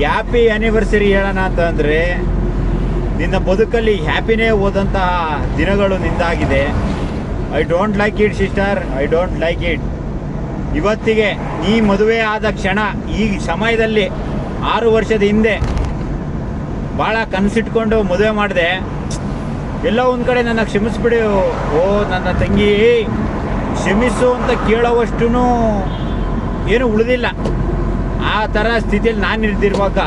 Happy anniversary ಹೇಳೋಣ ಅಂತಂದರೆ ನಿನ್ನ ಬದುಕಲ್ಲಿ ಹ್ಯಾಪಿನೇ ಹೋದಂತಹ ದಿನಗಳು ನಿಂದಾಗಿದೆ. I don't like it sister, I don't like it. ಇವತ್ತಿಗೆ ನೀ ಮದುವೆ ಆದ ಕ್ಷಣ ಈ ಸಮಯದಲ್ಲಿ 6 ವರ್ಷದ ಹಿಂದೆ ಭಾಳ ಕನಸಿಟ್ಕೊಂಡು ಮದುವೆ ಮಾಡಿದೆ. ಎಲ್ಲೋ ಒಂದು ಕಡೆ ನನ್ನ ಕ್ಷಮಿಸ್ಬಿಡಿ. ಓ ನನ್ನ ತಂಗಿ, ಕ್ಷಮಿಸು ಅಂತ ಕೇಳೋವಷ್ಟು ಏನು ಉಳಿದಿಲ್ಲ. ಆ ಥರ ಸ್ಥಿತಿಯಲ್ಲಿ ನಾನು ಇರ್ದಿರುವಾಗ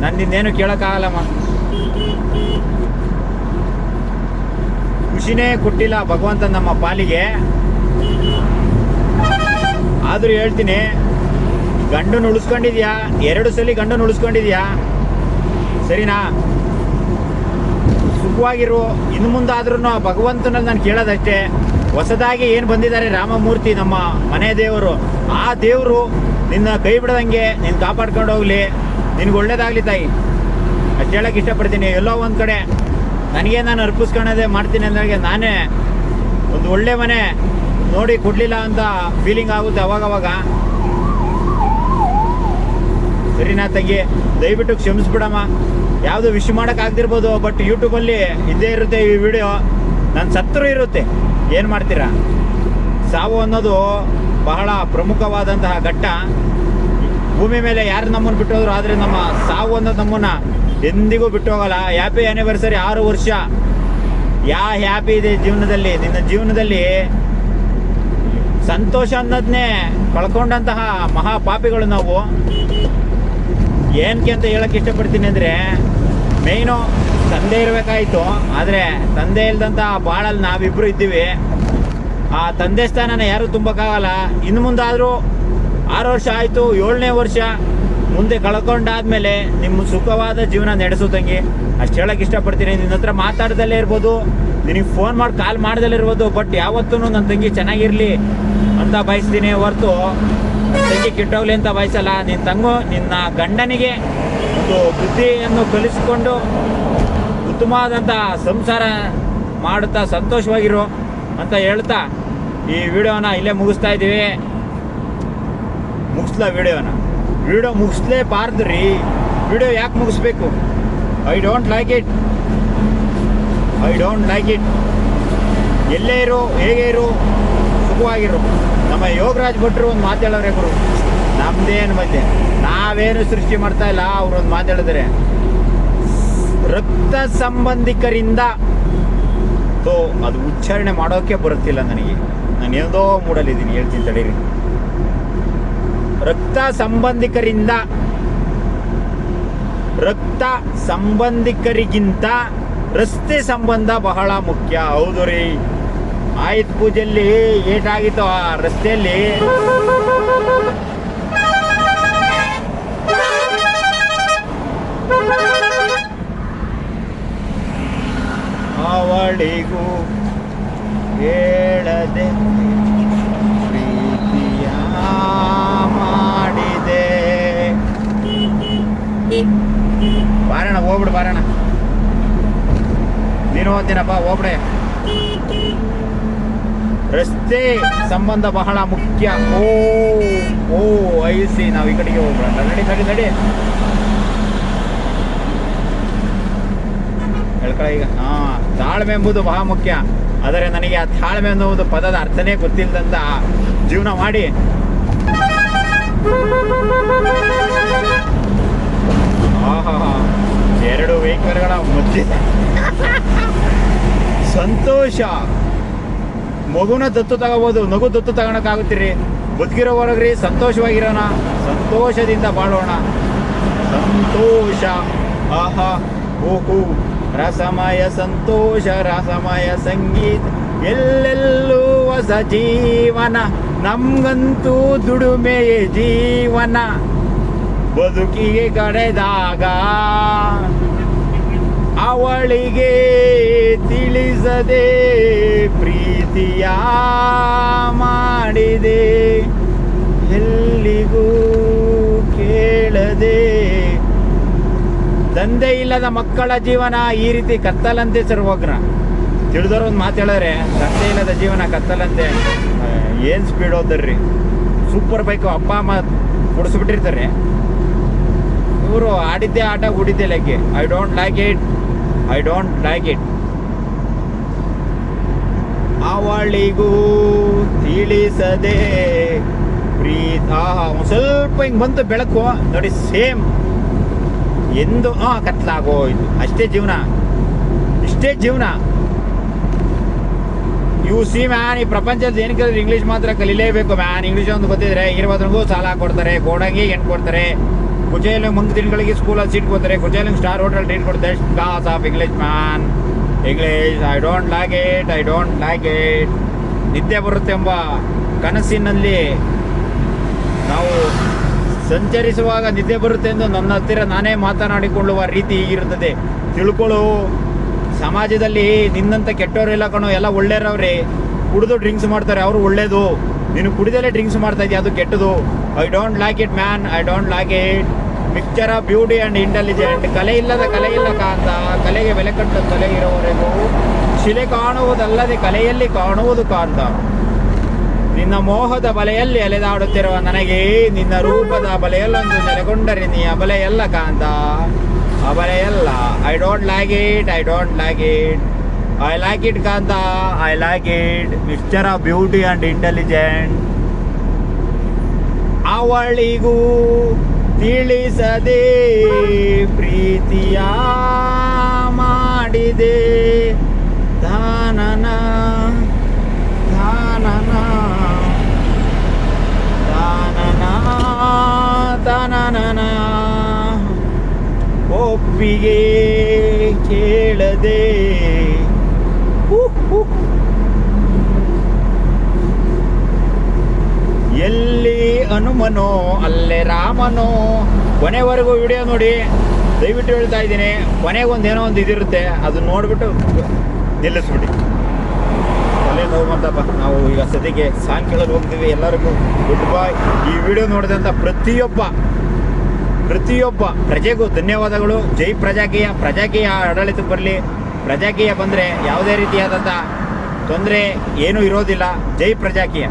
ನನ್ನಿಂದೇನು ಕೇಳೋಕ್ಕಾಗಲ್ಲಮ್ಮ. ಖುಷಿನೇ ಕೊಟ್ಟಿಲ್ಲ ಭಗವಂತ ನಮ್ಮ ಪಾಲಿಗೆ. ಆದರೂ ಹೇಳ್ತೀನಿ, ಗಂಡನ ಉಳಿಸ್ಕೊಂಡಿದ್ಯಾ, 2 ಸಲ ಗಂಡನ ಉಳಿಸ್ಕೊಂಡಿದ್ಯಾ, ಸರಿನಾ? ಸುಖವಾಗಿರು. ಇನ್ನು ಮುಂದಾದ್ರೂ ಆ ಭಗವಂತನಲ್ಲಿ ನಾನು ಕೇಳೋದಷ್ಟೇ, ಹೊಸದಾಗಿ ಏನು ಬಂದಿದ್ದಾರೆ ರಾಮಮೂರ್ತಿ ನಮ್ಮ ಮನೆ ದೇವರು, ಆ ದೇವರು ನಿನ್ನ ಕೈ ಬಿಡದಂಗೆ ನೀನು ಕಾಪಾಡ್ಕೊಂಡು ಹೋಗ್ಲಿ, ನಿನಗೆ ಒಳ್ಳೇದಾಗಲಿ ತಾಯಿ. ಅಷ್ಟು ಹೇಳೋಕ್ಕೆ ಇಷ್ಟಪಡ್ತೀನಿ. ಎಲ್ಲೋ ಒಂದು ಕಡೆ ನನಗೆ ನಾನು ಅರ್ಪಿಸ್ಕೊಳ್ಳೋದೇ ಮಾಡ್ತೀನಿ ಅಂದಾಗ ನಾನೇ ಒಂದು ಒಳ್ಳೆ ಮನೆ ನೋಡಿ ಕೊಡಲಿಲ್ಲ ಅಂತ ಫೀಲಿಂಗ್ ಆಗುತ್ತೆ ಅವಾಗವಾಗ. ಸರಿನಾ ತಂಗಿ? ದಯವಿಟ್ಟು ಕ್ಷಮಿಸ್ಬಿಡಮ್ಮ. ಯಾವುದು ವಿಶ್ ಮಾಡೋಕ್ಕಾಗ್ದಿರ್ಬೋದು, ಬಟ್ ಯೂಟ್ಯೂಬಲ್ಲಿ ಇದ್ದೇ ಇರುತ್ತೆ ಈ ವಿಡಿಯೋ. ನನ್ನ ಸತ್ರು ಇರುತ್ತೆ, ಏನು ಮಾಡ್ತೀರಾ? ಸಾವು ಅನ್ನೋದು ಬಹಳ ಪ್ರಮುಖವಾದಂತಹ ಘಟ್ಟ. ಭೂಮಿ ಮೇಲೆ ಯಾರು ನಮ್ಮನ್ನು ಬಿಟ್ಟೋದ್ರು, ಆದರೆ ನಮ್ಮ ಸಾವು ಅನ್ನೋದು ನಮ್ಮನ್ನು ಎಂದಿಗೂ ಬಿಟ್ಟು ಹೋಗಲ್ಲ. ಹ್ಯಾಪಿ ಆ್ಯನಿವರ್ಸರಿ 6 ವರ್ಷ. ಹ್ಯಾಪಿ ಇದೆ ಜೀವನದಲ್ಲಿ? ನಿನ್ನ ಜೀವನದಲ್ಲಿ ಸಂತೋಷ ಅನ್ನೋದನ್ನೇ ಕಳ್ಕೊಂಡಂತಹ ಮಹಾಪಾಪಿಗಳು ನಾವು. ಏನಕ್ಕೆ ಅಂತ ಹೇಳಕ್ಕೆ ಇಷ್ಟಪಡ್ತೀನಿ ಅಂದರೆ, ಮೇಯ್ನು ತಂದೆ ಇರಬೇಕಾಯಿತು, ಆದರೆ ತಂದೆ ಇಲ್ದಂಥ ಬಾಳಲ್ಲಿ ನಾವಿಬ್ಬರು ಇದ್ದೀವಿ. ಆ ತಂದೆ ಸ್ಥಾನನ ಯಾರೂ ತುಂಬಕ್ಕಾಗಲ್ಲ. ಇನ್ನು ಮುಂದಾದರೂ 6 ವರ್ಷ ಆಯಿತು, 7ನೇ ವರ್ಷ ಮುಂದೆ ಕಳ್ಕೊಂಡಾದ್ಮೇಲೆ ನಿಮ್ಮ ಸುಖವಾದ ಜೀವನ ನಡೆಸೋ ತಂಗಿ. ಅಷ್ಟು ಹೇಳಕ್ಕೆ ಇಷ್ಟಪಡ್ತೀನಿ. ನಿನ್ನ ಹತ್ರ ಮಾತಾಡ್ದಲ್ಲೇ ಇರ್ಬೋದು, ನಿನಗೆ ಫೋನ್ ಮಾಡಿ ಕಾಲ್ ಮಾಡ್ದಲ್ಲೇ ಇರ್ಬೋದು, ಬಟ್ ಯಾವತ್ತೂ ನನ್ನ ತಂಗಿ ಚೆನ್ನಾಗಿರಲಿ ಅಂತ ಬಯಸ್ತೀನಿ ಹೊರತು ನನ್ನ ತಂಗಿ ಕೆಟ್ಟೋಗ್ಲಿ ಅಂತ ಬಯಸಲ್ಲ. ನಿನ್ನ ಗಂಡನಿಗೆ ಒಂದು ಬುದ್ಧಿಯನ್ನು ಕಲಿಸಿಕೊಂಡು ಉತ್ತಮವಾದಂಥ ಸಂಸಾರ ಮಾಡುತ್ತಾ ಸಂತೋಷವಾಗಿರು ಅಂತ ಹೇಳ್ತಾ ಈ ವಿಡಿಯೋನ ಇಲ್ಲೇ ಮುಗಿಸ್ತಾ ಇದ್ದೀವಿ. ವಿಡಿಯೋ ಮುಗಿಸ್ಲೇಬಾರ್ದು ರೀ. ವಿಡಿಯೋ ಯಾಕೆ ಮುಗಿಸ್ಬೇಕು? I don't like it. ಎಲ್ಲೇ ಇರು, ಹೇಗೆ ಇರು, ಸುಖವಾಗಿರು. ನಮ್ಮ ಯೋಗರಾಜ್ ಭಟ್ರು ಒಂದು ಮಾತಾಡೋರೆ ಗುರು, ನಮ್ದೇನು ಮಧ್ಯೆ ನಾವೇನು ಸೃಷ್ಟಿ ಮಾಡ್ತಾ ಇಲ್ಲ. ಅವ್ರೊಂದು ಮಾತಾಡಿದ್ರೆ, ರಕ್ತ ಸಂಬಂಧಿಕರಿಂದ ಅದು ಉಚ್ಚಾರಣೆ ಮಾಡೋಕ್ಕೆ ಬರುತ್ತಿಲ್ಲ ನನಗೆ. ನಾನು ಏನೋ ಮೂಡಲಿದ್ದೀನಿ, ಹೇಳ್ತೀನಿ ತಡೀರಿ. ರಕ್ತ ಸಂಬಂಧಿಕರಿಗಿಂತ ರಸ್ತೆ ಸಂಬಂಧ ಬಹಳ ಮುಖ್ಯ. ಹೌದು ರೀ. ಆಯುಧ ಪೂಜೆಯಲ್ಲಿ ಏಟಾಗಿತ್ತು ಆ ರಸ್ತೆಯಲ್ಲಿ. ಅವಳಿಗೂ ಹೇಳದೆ ಪ್ರೀತಿಯ ಮಾಡಿದೆ. ಬಾರಣ ಹೋಗ್ಬಿಡು, ಬಾರಣ ನೀನು ಓದ್ತೀನಪ್ಪ, ಹೋಗ್ಬಿಡೆ. ರಸ್ತೆ ಸಂಬಂಧ ಬಹಳ ಮುಖ್ಯ. ಓ ಐಸಿ, ನಾವು ಈ ಕಡೆಗೆ ಹೋಗ್ಬಿಡ. ನಡಿ ಹೇಳ್ಕೊಳ ಈಗ. ತಾಳ್ಮೆ ಎಂಬುದು ಬಹಳ ಮುಖ್ಯ. ಆದರೆ ನನಗೆ ಆ ತಾಳ್ಮೆ ಅನ್ನುವುದು ಪದದ ಅರ್ಥನೇ ಗೊತ್ತಿಲ್ಲದಂತ ಜೀವನ ಮಾಡಿ ಎರಡು ವೆಹಿಕಲ್ಗಳ ಮಧ್ಯೆ ಸಂತೋಷ. ಮಗುನ ದತ್ತು ತಗೋಬೋದು, ನಗು ದತ್ತು ತಗೊಳಕ್ಕಾಗುತ್ತೀರಿ. ಬದುಕಿರೋ ಹೊರಗ್ರಿ, ಸಂತೋಷವಾಗಿರೋಣ, ಸಂತೋಷದಿಂದ ಬಾಳೋಣ. ಸಂತೋಷ. ಓಹೋ ರಸಮಯ ಸಂತೋಷ, ರಸಮಯ ಸಂಗೀತ, ಎಲ್ಲೆಲ್ಲೂ ಹೊಸ ಜೀವನ. ನಮ್ಗಂತೂ ದುಡಿಮೆಯೇ ಜೀವನ. ಬದುಕಿಗೆ ಕಡೆದಾಗ ಅವಳಿಗೆ ತಿಳಿಸದೆ ಪ್ರೀತಿಯ ಮಾಡಿದೆ. ಎಲ್ಲಿಗೂ ಕೇಳದೆ. ತಂದೆ ಇಲ್ಲದ ಮಕ್ಕಳ ಜೀವನ ಈ ರೀತಿ ಕತ್ತಲಂತೆ ಸರ್ವಗ್ನ. ತಿಳಿದವ್ರು ಒಂದು ಮಾತು ಹೇಳಿದ್ರೆ, ತಂದೆ ಇಲ್ಲದ ಜೀವನ ಕತ್ತಲಂತೆ. ಏನು ಸ್ಪೀಡ್ ಹೋದ್ರಿ. ಸೂಪರ್ ಬೈಕು ಅಪ್ಪ ಅಮ್ಮ ಕೊಡಿಸ್ಬಿಟ್ಟಿರ್ತಾರೆ. ಇವರು ಆಡಿದ್ದೇ ಆಟ ಹೂಡಿದ್ದೇ ಲೆಕ್ಕೆ. I don't like it, I don't like it. ಅವಳಿಗೂ ತಿಳಿಸದೆ ಒಂದು ಸ್ವಲ್ಪ ಹಿಂಗೆ ಬಂತು ಬೆಳಕು ನೋಡಿ, ಸೇಮ್ ಎಂದು ಕತ್ಲಾಗೋಯ್ತು. ಅಷ್ಟೇ ಜೀವನ, ಇಷ್ಟೇ ಜೀವನ. ಯು ಸಿ ಮ್ಯಾನ್, ಈ ಪ್ರಪಂಚದ ಏನು ಕಲಿದ್ರೆ ಇಂಗ್ಲೀಷ್ ಮಾತ್ರ ಕಲಿಲೇಬೇಕು ಮ್ಯಾನ್. ಇಂಗ್ಲೀಷ್ ಒಂದು ಗೊತ್ತಿದ್ರೆ ಇರುವುದ್ರಿಗೂ ಸಾಲ ಕೊಡ್ತಾರೆ, ಗೋಡಂಗಿ ಹೆಣ್ಣು ಕೊಡ್ತಾರೆ, ಕುಚೇಲಿ ಮುಂದೆ ದಿನಗಳಿಗೆ ಸ್ಕೂಲಲ್ಲಿ ಸೀಟ್ ಕೊಡ್ತಾರೆ, ಕುಚೇಲಿ ಸ್ಟಾರ್ ಹೋಟೆಲ್ ಟ್ರೀಟ್ ಕೊಡ್ತಾರೆ. Class of English man, English. I don't like it, I don't like it. ನಿದ್ದೆ ಬರುತ್ತೆ ಎಂಬ ಕನಸಿನಲ್ಲಿ ನಾವು ಸಂಚರಿಸುವಾಗ ನಿದ್ದೆ ಬರುತ್ತೆ ಎಂದು ನನ್ನ ಹತ್ತಿರ ನಾನೇ ಮಾತನಾಡಿಕೊಳ್ಳುವ ರೀತಿ ಹೀಗಿರುತ್ತದೆ. ತಿಳ್ಕೊಳ್ಳು, ಸಮಾಜದಲ್ಲಿ ನಿನ್ನಂತ ಕೆಟ್ಟವರೆಲ್ಲ ಕಣೋ, ಎಲ್ಲ ಒಳ್ಳೆಯವ್ರೆ. ಕುಡಿದು ಡ್ರಿಂಕ್ಸ್ ಮಾಡ್ತಾರೆ, ಅವರು ಒಳ್ಳೇದು. ನೀನು ಕುಡಿದಲ್ಲೇ ಡ್ರಿಂಕ್ಸ್ ಮಾಡ್ತಾ ಇದೆಯಾ, ಅದು ಕೆಟ್ಟದು. I don't like it man, I don't like it. Picture of beauty and intelligent. ಕಲೆ ಇಲ್ಲದ ಕಲೆ ಇಲ್ಲ ಕಾಂತ, ಕಲೆಗೆ ಬೆಲೆ ಕಟ್ಟ ತಲೆ ಇರೋವರೆಗೂ ಶಿಲೆ ಕಾಣುವುದಲ್ಲದೆ ಕಲೆಯಲ್ಲಿ ಕಾಣುವುದು ಕಾಂತ. ನಿನ್ನ ಮೋಹದ ಬಲೆಯಲ್ಲಿ ಅಲೆದಾಡುತ್ತಿರುವ ನನಗೆ ನಿನ್ನ ರೂಪದ ಬಲೆಯಲ್ಲೊಂದು ನೆಲೆಗೊಂಡರೆ ನೀ ಅಬಲೆಯಲ್ಲ ಕಾಂತ, ಅಬಲೆಯಲ್ಲ. I don't like it, I don't like it. I like it Kantha, I like it. Mixture of beauty and intelligent. ಅವಳಿಗೂ ತಿಳಿಸದೆ ಪ್ರೀತಿಯ ಮಾಡಿದೆ. ದಾನನ ದಾನನ ದಾನನ ದಾನನ ಒಪ್ಪಿಗೆ ಕೇಳದೆ. ಎಲ್ಲಿ ಹನುಮನೋ ಅಲ್ಲೇ ರಾಮನೋ. ಕೊನೆವರೆಗೂ ವಿಡಿಯೋ ನೋಡಿ, ದಯವಿಟ್ಟು ಹೇಳ್ತಾ ಇದ್ದೀನಿ. ಕೊನೆಗೊಂದೇನೋ ಒಂದು ಇದಿರುತ್ತೆ, ಅದು ನೋಡಿಬಿಟ್ಟು ನಿಲ್ಲಿಸ್ಬಿಡಿ. ತಲೆ ನೋವು ಬಂತಪ್ಪ. ನಾವು ಈಗ ಸದ್ಯಕ್ಕೆ ಸಾಂಗ್ ಕೇಳಲು ಹೋಗ್ತೀವಿ. ಎಲ್ಲರಿಗೂ ಗುಡ್ ಬಾಯ್. ಈ ವಿಡಿಯೋ ನೋಡಿದಂಥ ಪ್ರತಿಯೊಬ್ಬ ಪ್ರಜೆಗೂ ಧನ್ಯವಾದಗಳು. ಜೈ ಪ್ರಜಾಕೀಯ. ಪ್ರಜಾಕೀಯ ಆಡಳಿತ ಬರಲಿ. ಪ್ರಜಾಕೀಯ ಬಂದರೆ ಯಾವುದೇ ರೀತಿಯಾದಂಥ ತೊಂದರೆ ಏನೂ ಇರೋದಿಲ್ಲ. ಜೈ ಪ್ರಜಾಕೀಯ.